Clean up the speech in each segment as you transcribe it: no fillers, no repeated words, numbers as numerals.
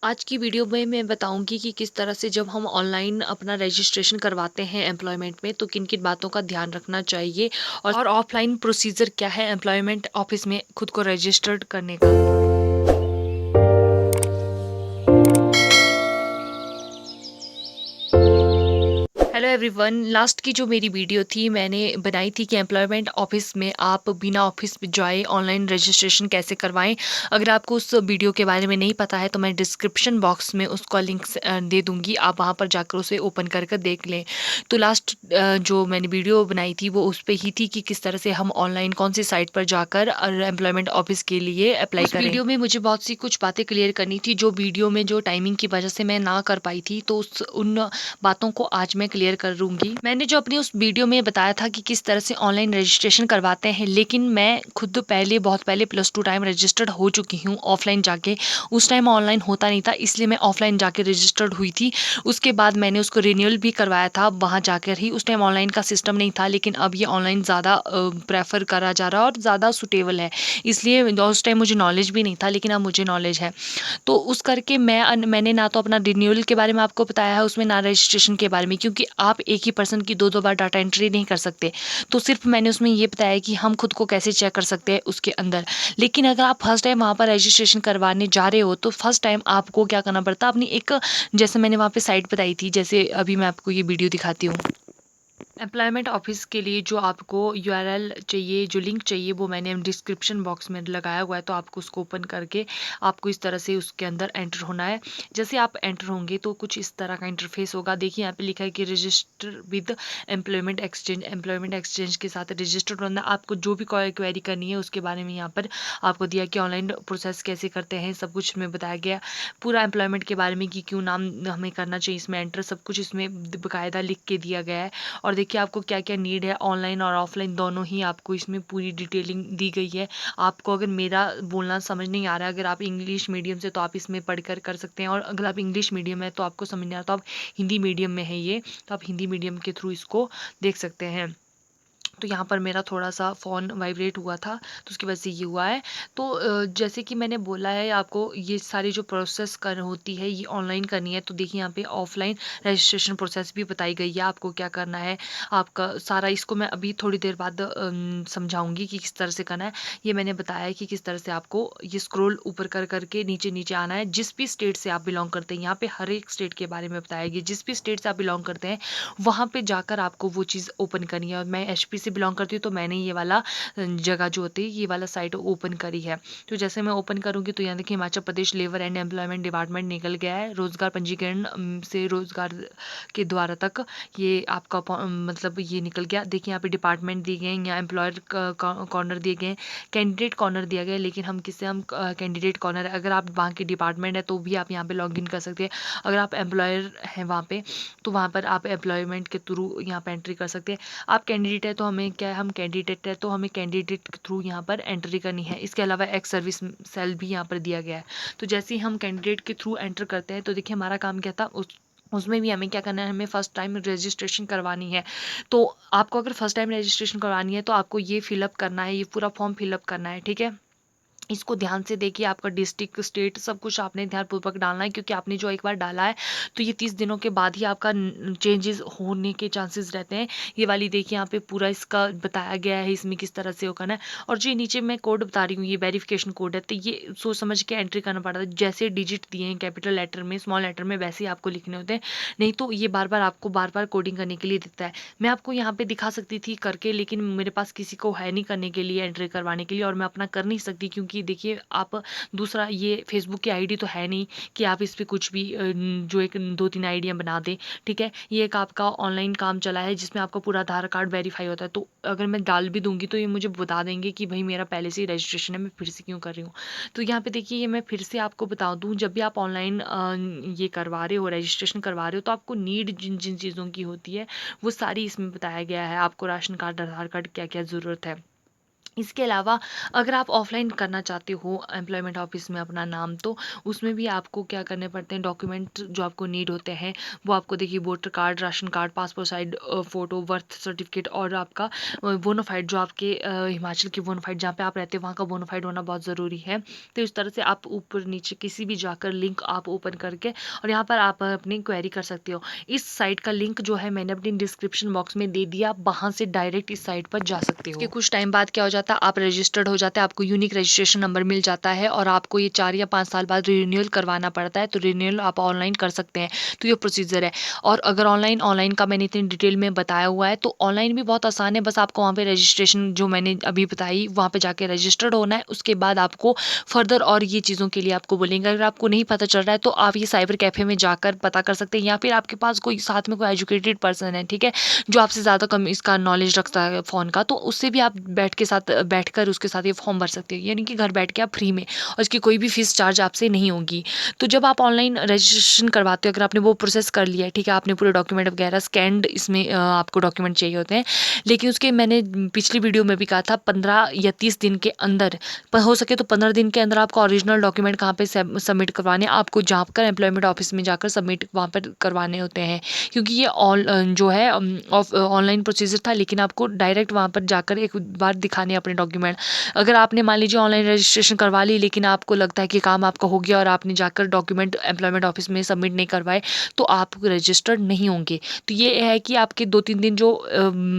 आज की वीडियो में मैं बताऊंगी कि किस तरह से जब हम ऑनलाइन अपना रजिस्ट्रेशन करवाते हैं एम्प्लॉयमेंट में तो किन किन बातों का ध्यान रखना चाहिए और ऑफलाइन प्रोसीजर क्या है एम्प्लॉयमेंट ऑफिस में खुद को रजिस्टर्ड करने का। हेलो एवरीवन, लास्ट की जो मेरी वीडियो थी मैंने बनाई थी कि एम्प्लॉयमेंट ऑफिस में आप बिना ऑफिस जाए ऑनलाइन रजिस्ट्रेशन कैसे करवाएं। अगर आपको उस वीडियो के बारे में नहीं पता है तो मैं डिस्क्रिप्शन बॉक्स में उसका लिंक दे दूंगी, आप वहां पर जाकर उसे ओपन कर देख लें। तो लास्ट जो मैंने वीडियो बनाई थी वो उस पर ही थी कि किस तरह से हम ऑनलाइन कौन सी साइट पर जाकर एम्प्लॉयमेंट ऑफिस के लिए अप्लाई करें। वीडियो में मुझे बहुत सी कुछ बातें क्लियर करनी थी जो वीडियो में जो टाइमिंग की वजह से मैं ना कर पाई थी, तो उन बातों को आज मैं क्लियर करूंगी। मैंने जो अपनी उस वीडियो में बताया था कि किस तरह से ऑनलाइन रजिस्ट्रेशन करवाते हैं, लेकिन मैं खुद पहले बहुत पहले +2 टाइम रजिस्टर्ड हो चुकी हूँ ऑफलाइन जाके। उस टाइम ऑनलाइन होता नहीं था, इसलिए मैं ऑफलाइन जाके रजिस्टर्ड हुई थी। उसके बाद मैंने उसको रिन्यूअल भी करवाया था वहां जाकर ही। उस टाइम ऑनलाइन का सिस्टम नहीं था, लेकिन अब ये ऑनलाइन ज़्यादा प्रेफर करा जा रहा है और ज़्यादा सुटेबल है, इसलिए उस टाइम मुझे नॉलेज भी नहीं था, लेकिन अब मुझे नॉलेज है। तो उस करके मैंने ना तो अपना रिन्यूअल के बारे में आपको बताया है उसमें, ना रजिस्ट्रेशन के बारे में, क्योंकि आप एक ही पर्सन की दो दो बार डाटा एंट्री नहीं कर सकते। तो सिर्फ मैंने उसमें ये बताया कि हम खुद को कैसे चेक कर सकते हैं उसके अंदर। लेकिन अगर आप फर्स्ट टाइम वहाँ पर रजिस्ट्रेशन करवाने जा रहे हो तो फर्स्ट टाइम आपको क्या करना पड़ता है, अपनी एक, जैसे मैंने वहाँ पे साइट बताई थी, जैसे अभी मैं आपको ये वीडियो दिखाती हूँ। एम्प्लॉयमेंट ऑफिस के लिए जो आपको यूआरएल चाहिए, जो लिंक चाहिए, वो मैंने डिस्क्रिप्शन बॉक्स में लगाया हुआ है, तो आपको उसको ओपन करके आपको इस तरह से उसके अंदर एंटर होना है। जैसे आप एंटर होंगे तो कुछ इस तरह का इंटरफेस होगा। देखिए यहाँ पे लिखा है कि register with employment exchange, employment exchange के साथ रजिस्टर्ड होना। आपको जो भी क्वेरी करनी है उसके बारे में यहाँ पर आपको दिया कि ऑनलाइन प्रोसेस कैसे करते हैं, सब कुछ में बताया गया। पूरा एम्प्लॉयमेंट के बारे में कि क्यों नाम हमें करना चाहिए इसमें एंटर, सब कुछ इसमें बाकायदा लिख के दिया गया है। और देखिए आपको क्या क्या नीड है, ऑनलाइन और ऑफलाइन दोनों ही आपको इसमें पूरी डिटेलिंग दी गई है। आपको अगर मेरा बोलना समझ नहीं आ रहा है, अगर आप इंग्लिश मीडियम से, तो आप इसमें पढ़कर कर सकते हैं, और अगर आप इंग्लिश मीडियम है तो आपको समझ नहीं आ रहा तो आप हिंदी मीडियम में है ये, तो आप हिंदी मीडियम के थ्रू इसको देख सकते हैं। तो यहाँ पर मेरा थोड़ा सा फ़ोन वाइब्रेट हुआ था तो उसकी वजह से ये हुआ है। तो जैसे कि मैंने बोला है आपको, ये सारी जो प्रोसेस कर होती है ये ऑनलाइन करनी है। तो देखिए यहाँ पे ऑफलाइन रजिस्ट्रेशन प्रोसेस भी बताई गई है, आपको क्या करना है। आपका सारा इसको मैं अभी थोड़ी देर बाद समझाऊंगी कि किस तरह से करना है। ये मैंने बताया है कि किस तरह से आपको ये स्क्रॉल ऊपर कर करके नीचे नीचे आना है। जिस भी स्टेट से आप बिलोंग करते हैं, यहाँ पे हर एक स्टेट के बारे में बताया गया। जिस भी स्टेट से आप बिलोंग करते हैं वहाँ पे जाकर आपको वो चीज़ ओपन करनी है। और मैं एचपी से बिलोंग करती हूँ तो मैंने ये वाला जगह जो होती है, ये वाला साइट ओपन करी है। तो जैसे मैं ओपन करूँगी तो यहाँ देखिए Himachal Pradesh labour and employment department निकल गया है। रोजगार पंजीकरण से रोजगार के द्वारा तक ये आपका मतलब ये निकल गया। देखिए यहाँ पे डिपार्टमेंट दिए गए हैं, यहाँ एम्प्लॉयर कॉर्नर दिए गए हैं, कैंडिडेट कॉर्नर दिया गया है। लेकिन हम किससे, हम कैंडिडेट कॉर्नर, अगर आप वहाँ के डिपार्टमेंट है तो भी आप यहाँ पे लॉग इन कर सकते हैं। अगर आप एम्प्लॉयर हैं वहाँ पे तो वहाँ पर आप एम्प्लॉयमेंट के थ्रू यहाँ पे एंट्री कर सकते हैं। आप कैंडिडेट है तो हमें क्या है, हम कैंडिडेट है तो हमें कैंडिडेट के थ्रू यहाँ पर एंट्री करनी है। इसके अलावा एक्स सर्विस सेल भी यहाँ पर दिया गया है। तो जैसे ही हम कैंडिडेट के थ्रू एंटर करते हैं तो देखिए हमारा काम क्या था, उसमें भी हमें क्या करना है, हमें फर्स्ट टाइम रजिस्ट्रेशन करवानी है। तो आपको अगर फर्स्ट टाइम रजिस्ट्रेशन करवानी है तो आपको ये फिलअप करना है, ये पूरा फॉर्म फिलअप करना है, ठीक है। इसको ध्यान से देखिए, आपका डिस्ट्रिक्ट स्टेट सब कुछ आपने ध्यानपूर्वक डालना है, क्योंकि आपने जो एक बार डाला है तो ये 30 दिनों के बाद ही आपका चेंजेस होने के चांसेस रहते हैं। ये वाली देखिए यहाँ पे पूरा इसका बताया गया है, इसमें किस तरह से वो करना है। और जो नीचे मैं कोड बता रही हूँ ये वेरिफिकेशन कोड है, तो ये सोच समझ के एंट्री करना पड़ता है। जैसे डिजिट दिए हैं कैपिटल लेटर में, स्मॉल लेटर में, वैसे ही आपको लिखने होते हैं। नहीं तो ये बार बार आपको बार बार कोडिंग करने के लिए देता है। मैं आपको यहाँ पे दिखा सकती थी करके, लेकिन मेरे पास किसी को है नहीं करने के लिए, एंट्री करवाने के लिए, और मैं अपना कर नहीं सकती, क्योंकि देखिए आप दूसरा ये फेसबुक की आईडी तो है नहीं कि आप इस पे कुछ भी जो एक दो तीन आईडियां बना दें, ठीक है। ये एक आपका ऑनलाइन काम चला है जिसमें आपका पूरा आधार कार्ड वेरीफाई होता है। तो अगर मैं डाल भी दूंगी तो ये मुझे बता देंगे कि भाई मेरा पहले से ही रजिस्ट्रेशन है, मैं फिर से क्यों कर रही हूँ। तो यहाँ पे देखिए, ये मैं फिर से आपको बता दूँ, जब भी आप ऑनलाइन ये करवा रहे हो, रजिस्ट्रेशन करवा रहे हो, तो आपको नीड जिन जिन चीज़ों की होती है वो सारी इसमें बताया गया है। आपको राशन कार्ड, आधार कार्ड, क्या क्या ज़रूरत है, इसके अलावा अगर आप ऑफलाइन करना चाहते हो एम्प्लॉयमेंट ऑफिस में अपना नाम, तो उसमें भी आपको क्या करने पड़ते हैं, डॉक्यूमेंट जो आपको नीड होते हैं वो आपको देखिए voter card, ration card, passport size photo, birth certificate और आपका बोनाफाइड जो आपके हिमाचल की बोनाफाइड जहाँ पे आप रहते हो वहाँ का बोनाफाइड होना बहुत ज़रूरी है। तो इस तरह से आप ऊपर नीचे किसी भी जाकर लिंक आप ओपन करके और यहाँ पर आप अपनी क्वेरी कर सकते हो। इस साइट का लिंक जो है मैंने अपनी डिस्क्रिप्शन बॉक्स में दे दिया, आप वहाँ से डायरेक्ट इस साइट पर जा सकते हो। इसके कुछ टाइम बाद क्या हो जाता है, आप रजिस्टर्ड हो जाते हैं, आपको यूनिक रजिस्ट्रेशन नंबर मिल जाता है और आपको ये 4 या 5 साल बाद रिन्यूअल करवाना पड़ता है। तो रिन्यूअल आप ऑनलाइन कर सकते हैं। तो ये प्रोसीजर है। और अगर ऑनलाइन ऑनलाइन का मैंने इतनी डिटेल में बताया हुआ है, तो ऑनलाइन भी बहुत आसान है। बस आपको वहाँ पे रजिस्ट्रेशन जो मैंने अभी बताई वहाँ पे जाके रजिस्टर्ड होना है। उसके बाद आपको फर्दर और ये चीज़ों के लिए आपको बोलेंगे। अगर आपको नहीं पता चल रहा है तो आप ये साइबर कैफ़े में जाकर पता कर सकते हैं, या फिर आपके पास कोई साथ में कोई एजुकेटेड पर्सन है, ठीक है, जो आपसे ज़्यादा कम इसका नॉलेज रखता है फ़ोन का, तो उससे भी आप बैठकर उसके साथ ये फॉर्म भर सकते हो, यानी कि घर बैठ के आप फ्री में, और इसकी कोई भी फीस चार्ज आपसे नहीं होगी। तो जब आप ऑनलाइन रजिस्ट्रेशन करवाते हो, अगर आपने वो प्रोसेस कर लिया है, ठीक है, आपने पूरे डॉक्यूमेंट वगैरह स्कैन्ड इसमें आपको डॉक्यूमेंट चाहिए होते हैं, लेकिन उसके मैंने पिछली वीडियो में भी कहा था 15 या 30 दिन के अंदर, हो सके तो 15 दिन के अंदर आपको ओरिजिनल डॉक्यूमेंट कहाँ पे सबमिट करवाने, आपको जाकर एम्प्लॉयमेंट ऑफिस में जाकर सबमिट वहाँ पर करवाने होते हैं। क्योंकि ये जो है ऑनलाइन प्रोसीजर था, लेकिन आपको डायरेक्ट वहाँ पर जाकर एक बार दिखाने अपने डॉक्यूमेंट। अगर आपने मान लीजिए ऑनलाइन रजिस्ट्रेशन करवा ली, लेकिन आपको लगता है कि काम आपका हो गया और आपने जाकर डॉक्यूमेंट एम्प्लॉयमेंट ऑफिस में सबमिट नहीं करवाए, तो आप रजिस्टर्ड नहीं होंगे। तो ये है कि आपके 2-3 दिन जो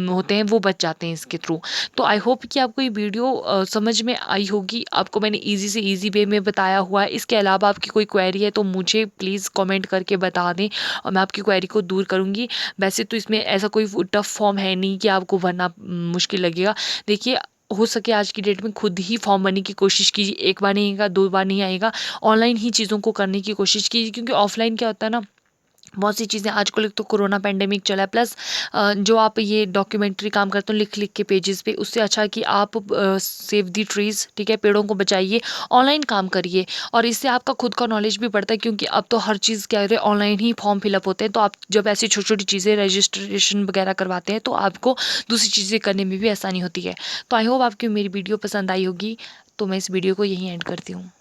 होते हैं वो बच जाते हैं इसके थ्रू। तो आई होप कि आपको ये वीडियो समझ में आई होगी। आपको मैंने ईज़ी से ईज़ी वे में बताया हुआ है। इसके अलावा आपकी कोई क्वेरी है तो मुझे प्लीज़ कमेंट करके बता दें और मैं आपकी क्वेरी को दूर करूँगी। वैसे तो इसमें ऐसा कोई टफ फॉर्म है नहीं कि आपको भरना मुश्किल लगेगा। देखिए, हो सके आज की डेट में खुद ही फॉर्म भरने की कोशिश कीजिए। एक बार नहीं आएगा, 2 बार नहीं आएगा, ऑनलाइन ही चीज़ों को करने की कोशिश कीजिए, क्योंकि ऑफलाइन क्या होता है ना, बहुत सी चीज़ें आजकल, एक तो कोरोना पैंडेमिक चला है, प्लस जो आप ये डॉक्यूमेंट्री काम करते हो लिख लिख के पेजेस पे, उससे अच्छा है कि आप सेव दी ट्रीज, ठीक है, पेड़ों को बचाइए, ऑनलाइन काम करिए। और इससे आपका खुद का नॉलेज भी बढ़ता है, क्योंकि अब तो हर चीज़ क्या है, ऑनलाइन ही फॉर्म फिलअप होते हैं। तो आप जब ऐसी छोटी छोटी चीज़ें रजिस्ट्रेशन वगैरह करवाते हैं, तो आपको दूसरी चीज़ें करने में भी आसानी होती है। तो आई होप आपकी मेरी वीडियो पसंद आई होगी। तो मैं इस वीडियो को यहीं एंड करती हूँ।